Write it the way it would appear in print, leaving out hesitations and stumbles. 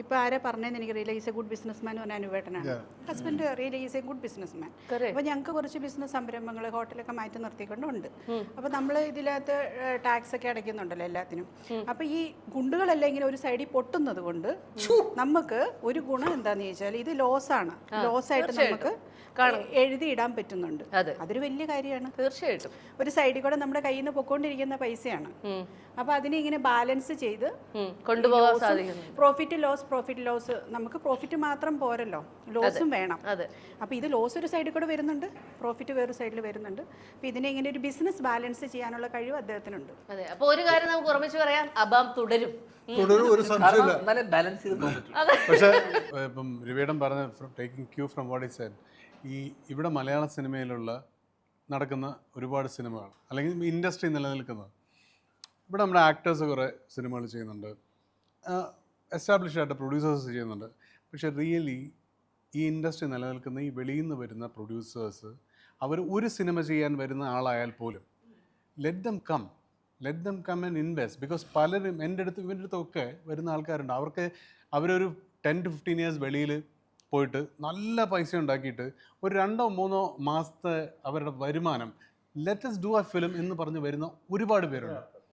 ഇപ്പോൾ ആരെ പറഞ്ഞതെന്ന് എനിക്കറിയില്ല. Is a good business man എന്ന് പറഞ്ഞ അനുവേട്ടനാണ്. Husband really is a good business man. അപ്പോൾ ഞങ്ങൾക്ക് കുറച്ച് ബിസിനസ് സംരംഭങ്ങൾ ഹോട്ടലൊക്കെ മാറ്റി നിർത്തിക്കൊണ്ടുണ്ട്. അപ്പോൾ നമ്മൾ ഇതിനകത്ത് ടാക്സ് ഒക്കെ അടയ്ക്കുന്നുണ്ടല്ലോ എല്ലാത്തിനും. അപ്പോൾ ഈ ഗുണ്ടുകളെല്ലാം ഇങ്ങനെ ഒരു സൈഡിൽ പൊട്ടുന്നത് കൊണ്ട് നമുക്ക് ഒരു ഗുണം എന്താണെന്ന് ചോദിച്ചാൽ ഇത് ലോസാണ്. ലോസായിട്ട് നമുക്ക് എഴുതിയിടാൻ പറ്റുന്നുണ്ട്. അതൊരു വലിയ കാര്യമാണ്. തീർച്ചയായിട്ടും ഒരു സൈഡിൽ കൂടെ നമ്മുടെ കയ്യിൽ നിന്ന് പൊക്കോണ്ടിരിക്കുന്ന പൈസയാണ്. അപ്പോൾ അതിനെ ഇങ്ങനെ ബാലൻസ് ചെയ്ത് കൊണ്ടുപോകാൻ സാധിക്കുന്നു. പ്രോഫിറ്റ് ലോസ് നമുക്ക് പ്രോഫിറ്റ് മാത്രം പോരല്ലോ, ലോസും വേണം. അപ്പോൾ ഇത് ലോസ് ഒരു സൈഡിൽ കൂടെ വരുന്നുണ്ട്, പ്രോഫിറ്റ് വേറൊരു സൈഡിൽ വരുന്നുണ്ട്. അപ്പോൾ ഇതിനെ ഇങ്ങനെ ഒരു ബിസിനസ് ബാലൻസ് ചെയ്യാനുള്ള കഴിവ് അദ്ദേഹത്തിനുണ്ട്. അതെ. അപ്പോൾ ഒരു കാര്യം നമുക്ക് ഉറപ്പിച്ച് പറയാം, അബാം തുടരും. ഒരു സംശയമില്ല. പക്ഷേ ഇപ്പം രവിയേടൻ പറഞ്ഞ taking cue from what is said, ഈ ഇവിടെ മലയാള സിനിമയിലുള്ള നടക്കുന്ന ഒരുപാട് സിനിമകൾ അല്ലെങ്കിൽ ഇൻഡസ്ട്രി നിലനിൽക്കുന്നത്, ഇവിടെ നമ്മുടെ ആക്ടേഴ്സ് കുറേ സിനിമകൾ ചെയ്യുന്നുണ്ട്, എസ്റ്റാബ്ലിഷ് ആയിട്ട് പ്രൊഡ്യൂസേഴ്സ് ചെയ്യുന്നുണ്ട്. പക്ഷേ റിയലി ഈ ഇൻഡസ്ട്രി നിലനിൽക്കുന്ന ഈ വെളിയിൽ നിന്ന് വരുന്ന പ്രൊഡ്യൂസേഴ്സ് അവർ ഒരു സിനിമ ചെയ്യാൻ വരുന്ന ആളായാൽ പോലും let them come and invest. Because പലരും ഇവൻ്റെ അടുത്തൊക്കെ വരുന്ന ആൾക്കാരുണ്ട്, അവരൊരു 10 to 15 years വെളിയിൽ പോയിട്ട് നല്ല പൈസ ഉണ്ടാക്കിയിട്ട് ഒരു 2-3 മാസത്തെ അവരുടെ വരുമാനം let us do A film എന്ന് പറഞ്ഞ് വരുന്ന ഒരുപാട് പേരുണ്ട്.